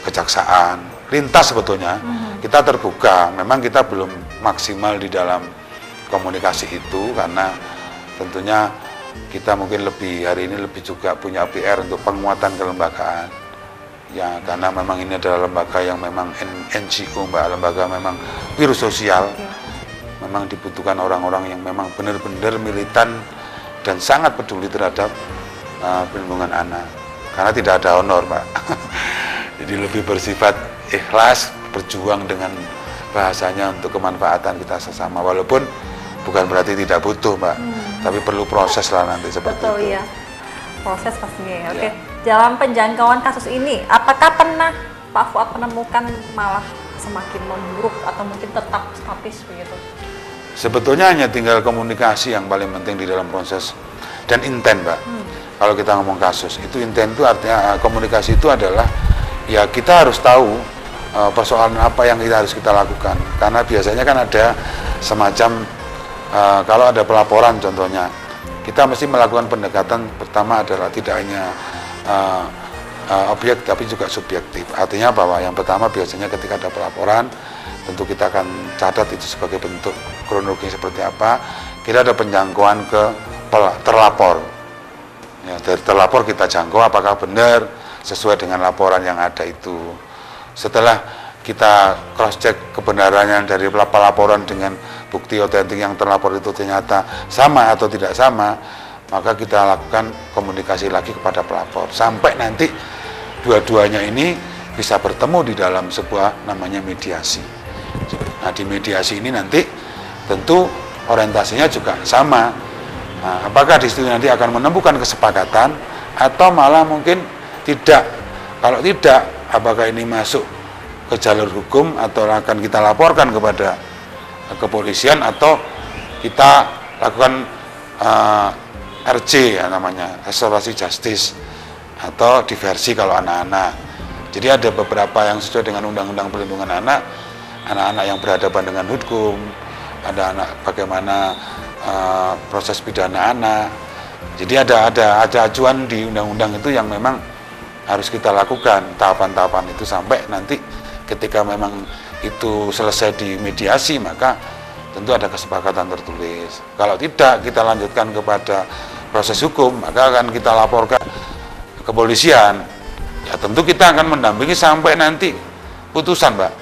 kejaksaan lintas sebetulnya kita terbuka. Memang kita belum maksimal di dalam komunikasi itu karena tentunya kita mungkin hari ini lebih juga punya PR untuk penguatan kelembagaan. Ya, karena memang ini adalah lembaga yang memang NGO, Mbak, lembaga memang virus sosial. Memang dibutuhkan orang-orang yang memang benar-benar militan dan sangat peduli terhadap perlindungan anak. Karena tidak ada honor, Mbak. Jadi lebih bersifat ikhlas, berjuang dengan bahasanya untuk kemanfaatan kita sesama. Walaupun bukan berarti tidak butuh, Mbak. Tapi perlu proses lah nanti seperti Betul, itu. Iya. Proses pastinya ya. Oke. Dalam penjangkauan kasus ini, apakah pernah Pak Fuad menemukan malah semakin memburuk atau mungkin tetap statis begitu? Sebetulnya hanya tinggal komunikasi yang paling penting di dalam proses dan intent, Mbak. Kalau kita ngomong kasus, itu intent itu artinya komunikasi itu adalah ya kita harus tahu persoalan apa yang harus kita lakukan. Karena biasanya kan ada semacam kalau ada pelaporan contohnya, kita mesti melakukan pendekatan pertama adalah tidak hanya objek tapi juga subjektif. Artinya bahwa yang pertama biasanya ketika ada pelaporan tentu kita akan catat itu sebagai bentuk kronologi seperti apa. Kita ada penjangkauan ke terlapor. Ya, dari terlapor kita jangkau apakah benar sesuai dengan laporan yang ada itu. Setelah kita cross check kebenarannya dari pelaporan dengan bukti otentik yang terlapor itu ternyata sama atau tidak sama, maka kita lakukan komunikasi lagi kepada pelapor sampai nanti dua-duanya ini bisa bertemu di dalam sebuah namanya mediasi. Nah, di mediasi ini nanti tentu orientasinya juga sama. Nah, apakah di situ nanti akan menemukan kesepakatan atau malah mungkin tidak. Kalau tidak, apakah ini masuk ke jalur hukum atau akan kita laporkan kepada kepolisian atau kita lakukan RJ ya namanya, restorasi justice atau diversi kalau anak-anak. Jadi ada beberapa yang sesuai dengan Undang-Undang Perlindungan Anak, anak-anak yang berhadapan dengan hukum, ada anak bagaimana proses pidana anak. Jadi ada acuan di undang-undang itu yang memang harus kita lakukan tahapan-tahapan itu sampai nanti ketika memang itu selesai di mediasi, maka tentu ada kesepakatan tertulis. Kalau tidak kita lanjutkan kepada proses hukum, maka akan kita laporkan ke kepolisian. Ya tentu kita akan mendampingi sampai nanti putusan, Mbak.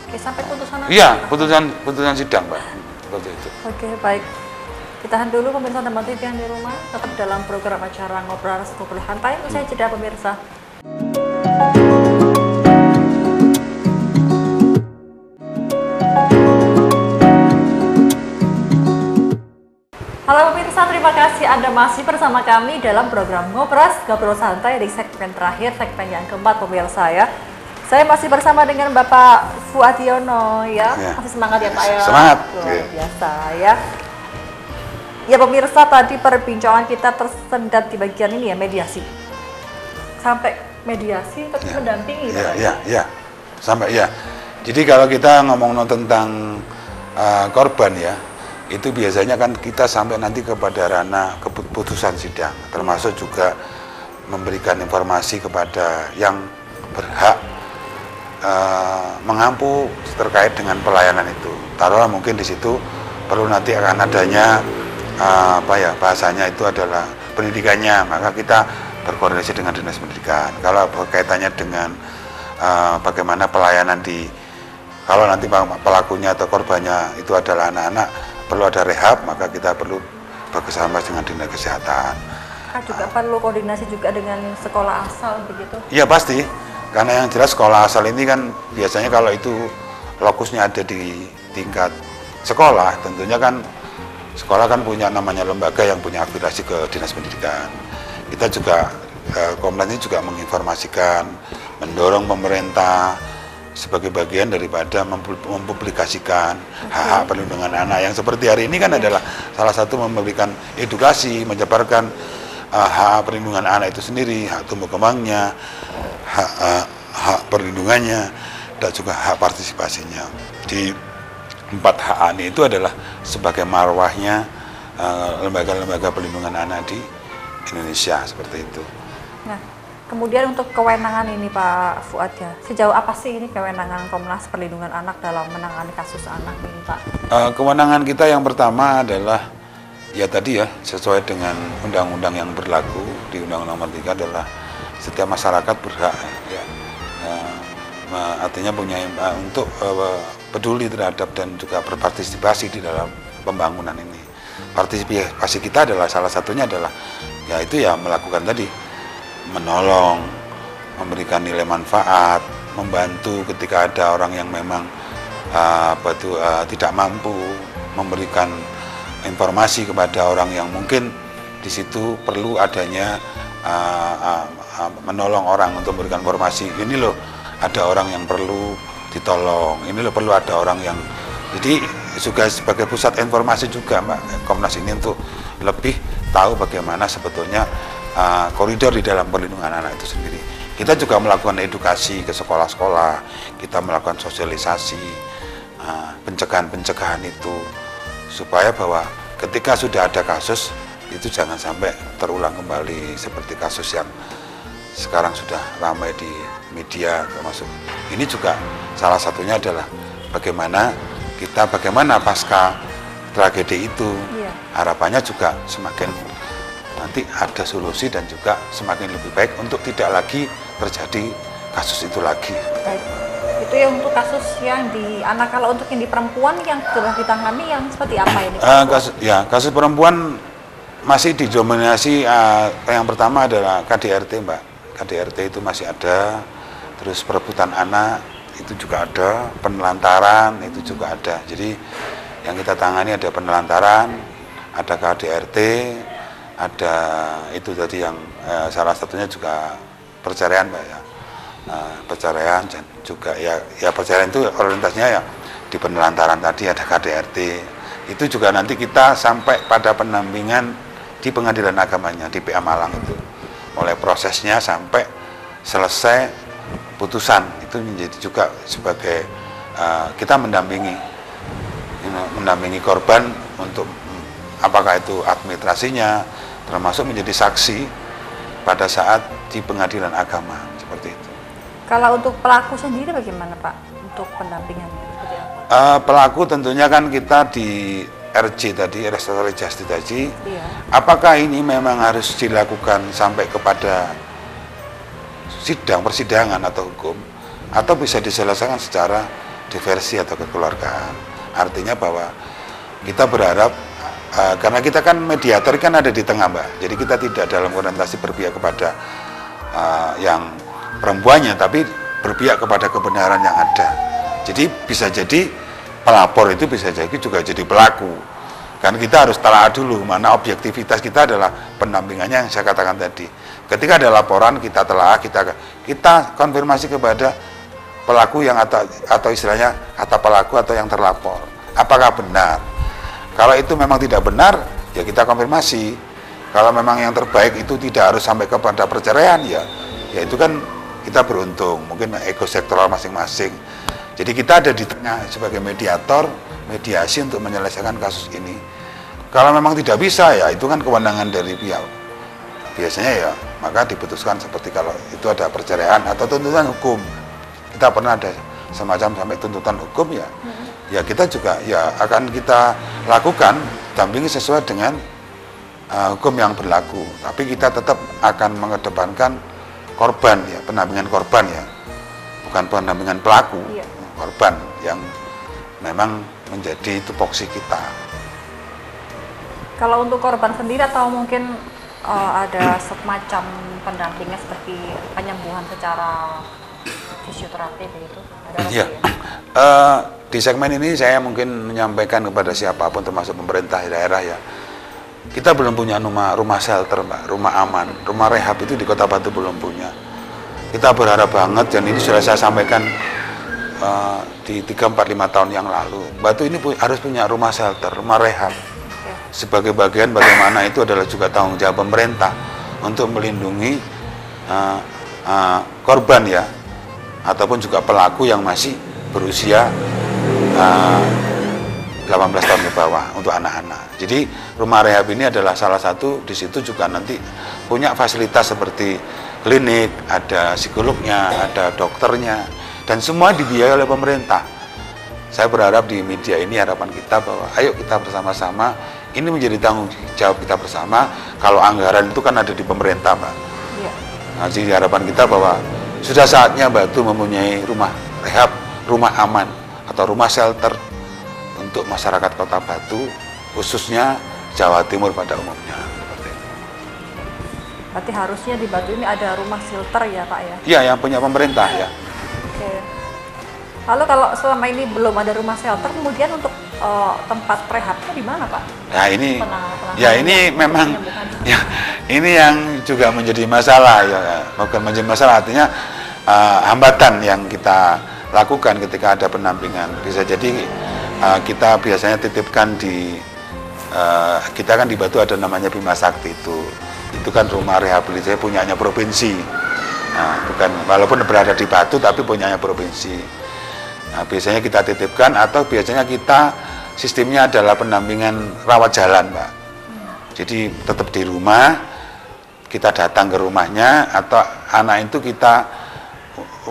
Oke, sampai putusan apa? Iya, putusan sidang, Mbak. Seperti itu. Oke, baik. Kita tahan dulu pemirsa teman TV yang di rumah, tetap dalam program acara Ngobrol Santai. Usai jeda pemirsa. Halo pemirsa, terima kasih Anda masih bersama kami dalam program Ngobrol Santai di segmen terakhir, segmen yang keempat pemirsa ya. Saya masih bersama dengan Bapak Fuadiono ya. Masih semangat ya Pak ya? Semangat. Luar biasa ya. Ya pemirsa, tadi perbincangan kita tersendat di bagian ini ya, mediasi. Sampai mediasi tapi mendampingi Pak. Iya. Sampai ya. Jadi kalau kita ngomong tentang korban ya, itu biasanya kan kita sampai nanti kepada ranah keputusan sidang, termasuk juga memberikan informasi kepada yang berhak mengampu terkait dengan pelayanan itu. Taruhlah mungkin di situ perlu nanti akan adanya bahasanya itu adalah pendidikannya, maka kita berkoordinasi dengan dinas pendidikan. Kalau berkaitannya dengan bagaimana pelayanan kalau nanti pelakunya atau korbannya itu adalah anak-anak, perlu ada rehab, maka kita perlu bekerjasama dengan dinas kesehatan. Juga perlu koordinasi juga dengan sekolah asal begitu? Iya pasti, karena yang jelas sekolah asal ini kan biasanya kalau itu lokusnya ada di tingkat sekolah, tentunya kan sekolah kan punya namanya lembaga yang punya afiliasi ke dinas pendidikan. Kita juga Komnas ini juga menginformasikan, mendorong pemerintah sebagai bagian daripada mempublikasikan hak-hak perlindungan anak yang seperti hari ini kan adalah salah satu memberikan edukasi, menyebarkan hak perlindungan anak itu sendiri, hak tumbuh kembangnya, hak perlindungannya, dan juga hak partisipasinya. Di 4 hak ini itu adalah sebagai marwahnya lembaga-lembaga perlindungan anak di Indonesia, seperti itu. Nah, kemudian untuk kewenangan ini Pak Fuad ya, sejauh apa sih ini kewenangan Komnas Perlindungan Anak dalam menangani kasus anak ini Pak? Kewenangan kita yang pertama adalah ya tadi ya, sesuai dengan undang-undang yang berlaku di Undang-Undang Nomor 3 adalah setiap masyarakat berhak ya, artinya punya untuk peduli terhadap dan juga berpartisipasi di dalam pembangunan ini. Partisipasi kita adalah salah satunya adalah yaitu ya melakukan tadi, menolong, memberikan nilai manfaat, membantu ketika ada orang yang memang tidak mampu, memberikan informasi kepada orang yang mungkin di situ perlu adanya menolong orang untuk memberikan informasi. Ini loh ada orang yang perlu ditolong, ini loh perlu ada orang yang, jadi juga sebagai pusat informasi juga Mbak Komnas ini untuk lebih tahu bagaimana sebetulnya koridor di dalam perlindungan anak itu sendiri. Kita juga melakukan edukasi ke sekolah-sekolah, kita melakukan sosialisasi, pencegahan-pencegahan itu, supaya bahwa ketika sudah ada kasus, itu jangan sampai terulang kembali seperti kasus yang sekarang sudah ramai di media termasuk. Ini juga salah satunya adalah bagaimana pasca tragedi itu, harapannya juga semakin nanti ada solusi dan juga semakin lebih baik untuk tidak lagi terjadi kasus itu lagi. Baik. Itu ya untuk kasus yang di anak. Kalau untuk yang di perempuan yang sudah ditangani yang seperti apa ini? Kasus perempuan masih didominasi yang pertama adalah KDRT Mbak. KDRT itu masih ada, terus perebutan anak itu juga ada, penelantaran itu juga ada. Jadi yang kita tangani ada penelantaran, ada KDRT, ada itu tadi yang salah satunya juga perceraian Mbak ya. Perceraian dan juga ya perceraian itu orientasinya ya di penelantaran tadi, ada KDRT. Itu juga nanti kita sampai pada pendampingan di pengadilan agamanya di PA Malang itu. Mulai prosesnya sampai selesai putusan itu menjadi juga sebagai kita mendampingi korban untuk apakah itu administrasinya, termasuk menjadi saksi pada saat di pengadilan agama seperti itu. Kalau untuk pelaku sendiri bagaimana Pak untuk pendampingannya seperti apa? Pelaku tentunya kan kita di RJ tadi, Restoratif Justice tadi, Iya. apakah ini memang harus dilakukan sampai kepada persidangan atau hukum, atau bisa diselesaikan secara diversi atau kekeluargaan. Artinya bahwa kita berharap karena kita kan mediator kan ada di tengah Mbak, jadi kita tidak dalam orientasi berpihak kepada yang perempuannya, tapi berpihak kepada kebenaran yang ada. Jadi bisa jadi pelapor itu bisa jadi juga jadi pelaku. Kan kita harus telah dulu mana objektivitas kita adalah pendampingannya yang saya katakan tadi. Ketika ada laporan kita telah kita konfirmasi kepada pelaku yang atau istilahnya kata pelaku atau yang terlapor. Apakah benar? Kalau itu memang tidak benar, ya kita konfirmasi. Kalau memang yang terbaik itu tidak harus sampai kepada perceraian, ya itu kan kita beruntung. Mungkin ego sektoral masing-masing. Jadi kita ada di tengah sebagai mediator, mediasi untuk menyelesaikan kasus ini. Kalau memang tidak bisa, ya itu kan kewenangan dari pihak. Biasanya ya, maka diputuskan seperti kalau itu ada perceraian atau tuntutan hukum. Kita pernah ada semacam sampai tuntutan hukum ya. Ya kita juga ya akan kita lakukan dampingi sesuai dengan hukum yang berlaku. Tapi kita tetap akan mengedepankan korban ya, pendampingan korban ya. Bukan pendampingan pelaku. Iya. Korban yang memang menjadi tupoksi kita. Kalau untuk korban sendiri atau mungkin ada semacam pendampingnya seperti penyembuhan secara fisioterapi begitu? Ya. Di segmen ini saya mungkin menyampaikan kepada siapapun termasuk pemerintah daerah ya. Kita belum punya rumah shelter Mbak, rumah aman, rumah rehab itu di Kota Batu belum punya. Kita berharap banget dan ini sudah saya sampaikan di 3, 4, 5 tahun yang lalu. Batu ini harus punya rumah shelter, rumah rehab. Sebagai bagian bagaimana itu adalah juga tanggung jawab pemerintah untuk melindungi korban ya, ataupun juga pelaku yang masih berusia 18 tahun ke bawah untuk anak-anak. Jadi rumah rehab ini adalah salah satu, di situ juga nanti punya fasilitas seperti klinik, ada psikolognya, ada dokternya, dan semua dibiayai oleh pemerintah. Saya berharap di media ini harapan kita bahwa ayo kita bersama-sama, ini menjadi tanggung jawab kita bersama. Kalau anggaran itu kan ada di pemerintah Mbak. Iya. Nah, jadi harapan kita bahwa sudah saatnya Batu mempunyai rumah rehab, rumah aman atau rumah shelter untuk masyarakat Kota Batu, khususnya Jawa Timur pada umumnya. Berarti harusnya di Batu ini ada rumah shelter ya Pak ya? Iya, yang punya pemerintah ya. Oke. Lalu kalau selama ini belum ada rumah shelter, kemudian untuk tempat rehabnya di mana Pak? Nah ini, ya ini memang, ya ini yang juga menjadi masalah ya, bukan menjadi masalah, artinya hambatan yang kita lakukan ketika ada pendampingan. Bisa jadi kita biasanya titipkan di, kita kan di Batu ada namanya Bima Sakti itu kan rumah rehabilitasi punyanya provinsi. Nah, bukan, walaupun berada di Batu tapi punyanya provinsi. Nah, biasanya kita titipkan atau biasanya kita sistemnya adalah pendampingan rawat jalan, Mbak. Jadi tetap di rumah, kita datang ke rumahnya atau anak itu kita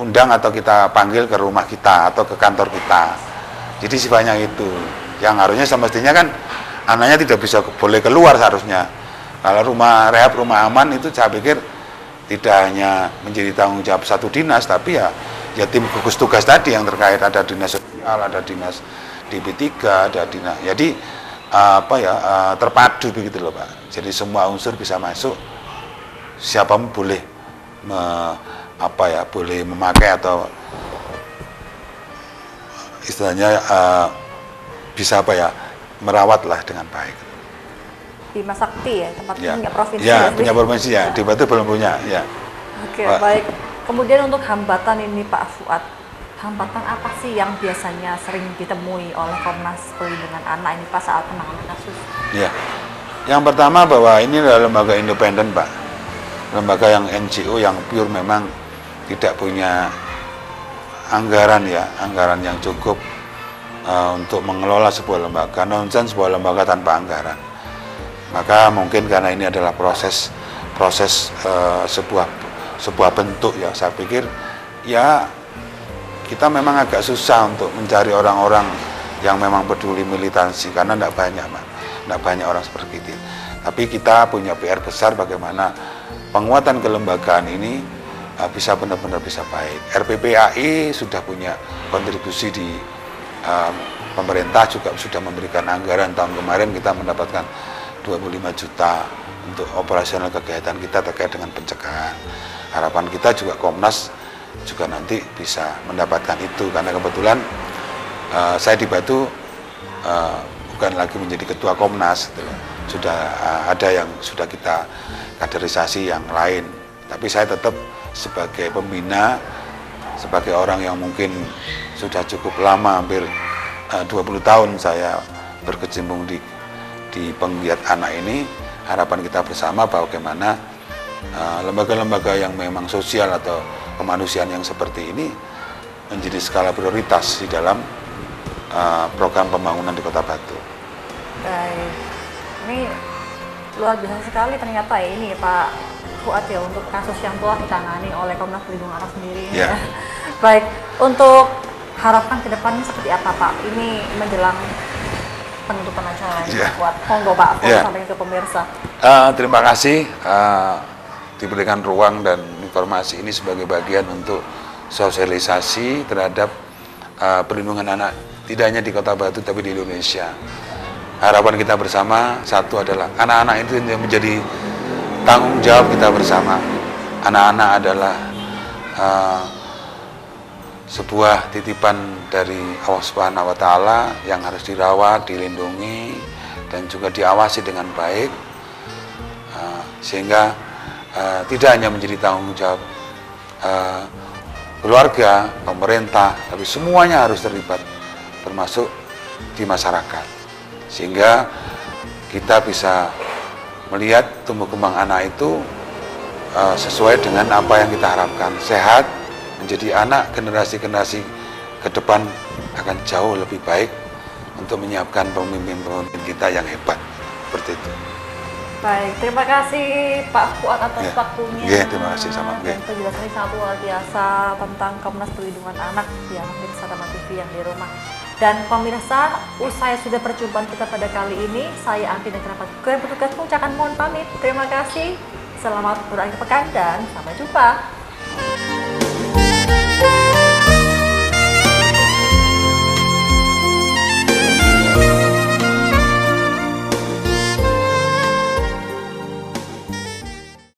undang atau kita panggil ke rumah kita atau ke kantor kita. Jadi sifatnya itu. Yang harusnya semestinya kan anaknya tidak bisa boleh keluar seharusnya. Kalau rumah rehab, rumah aman itu saya pikir tidak hanya menjadi tanggung jawab satu dinas, tapi ya tim gugus tugas tadi yang terkait, ada dinas sosial, ada dinas DP3, ada dinas. Jadi terpadu begitu loh Pak. Jadi semua unsur bisa masuk, siapapun boleh boleh memakai atau istilahnya bisa merawatlah dengan baik. Bima Sakti ya, tempat punya provinsi. Ya, punya provinsi ya, di Batu belum punya ya. Oke, baik. Kemudian untuk hambatan ini Pak Fuad, hambatan apa sih yang biasanya sering ditemui oleh Komnas Perlindungan Anak ini Pak saat penanganan kasus? Ya, yang pertama bahwa ini adalah lembaga independen Pak, lembaga yang NGO yang pure memang tidak punya anggaran ya, anggaran yang cukup untuk mengelola sebuah lembaga. Nonsens sebuah lembaga tanpa anggaran. Maka mungkin karena ini adalah proses sebuah bentuk ya, saya pikir ya kita memang agak susah untuk mencari orang-orang yang memang peduli militansi karena tidak banyak, Pak. Tidak banyak orang seperti itu. Tapi kita punya PR besar bagaimana penguatan kelembagaan ini bisa benar-benar bisa baik. RPPAI sudah punya kontribusi di pemerintah, juga sudah memberikan anggaran. Tahun kemarin kita mendapatkan 25 juta untuk operasional kegiatan kita terkait dengan pencegahan. Harapan kita juga Komnas juga nanti bisa mendapatkan itu, karena kebetulan saya di Batu bukan lagi menjadi ketua Komnas gitu. Sudah ada yang sudah kita kaderisasi yang lain, tapi saya tetap sebagai pembina, sebagai orang yang mungkin sudah cukup lama, hampir 20 tahun saya berkecimpung di penggiat anak ini. Harapan kita bersama bagaimana lembaga-lembaga yang memang sosial atau kemanusiaan yang seperti ini menjadi skala prioritas di dalam program pembangunan di Kota Batu. Baik, ini luar biasa sekali ternyata ini Pak Fuad ya, untuk kasus yang telah ditangani oleh Komnas Perlindungan Anak sendiri. Ya. Baik, untuk harapan ke depannya seperti apa Pak? Ini menjelang penutupan acara ini, Pak Fuad. Monggo Pak Fuad sampaikan ke pemirsa. Terima kasih diberikan ruang dan informasi ini sebagai bagian untuk sosialisasi terhadap perlindungan anak, tidak hanya di Kota Batu tapi di Indonesia. Harapan kita bersama satu adalah anak-anak itu yang menjadi tanggung jawab kita bersama. Anak-anak adalah sebuah titipan dari Allah Subhanahu wa Ta'ala yang harus dirawat, dilindungi, dan juga diawasi dengan baik, sehingga tidak hanya menjadi tanggung jawab keluarga, pemerintah, tapi semuanya harus terlibat, termasuk di masyarakat, sehingga kita bisa melihat tumbuh kembang anak itu sesuai dengan apa yang kita harapkan. Sehat, menjadi anak, generasi-generasi ke depan akan jauh lebih baik untuk menyiapkan pemimpin-pemimpin kita yang hebat, seperti itu. Baik, terima kasih Pak Fuad atas waktunya. Terima kasih sama. Dan penjelasannya sangat luar biasa tentang Komnas Perlindungan Anak yang pemirsa Tama TV yang di rumah. Dan pemirsa, usai sudah perjumpaan kita pada kali ini, saya Anti dan kerabat bertugas mengucapkan mohon pamit. Terima kasih, selamat berakhir pekan dan sampai jumpa.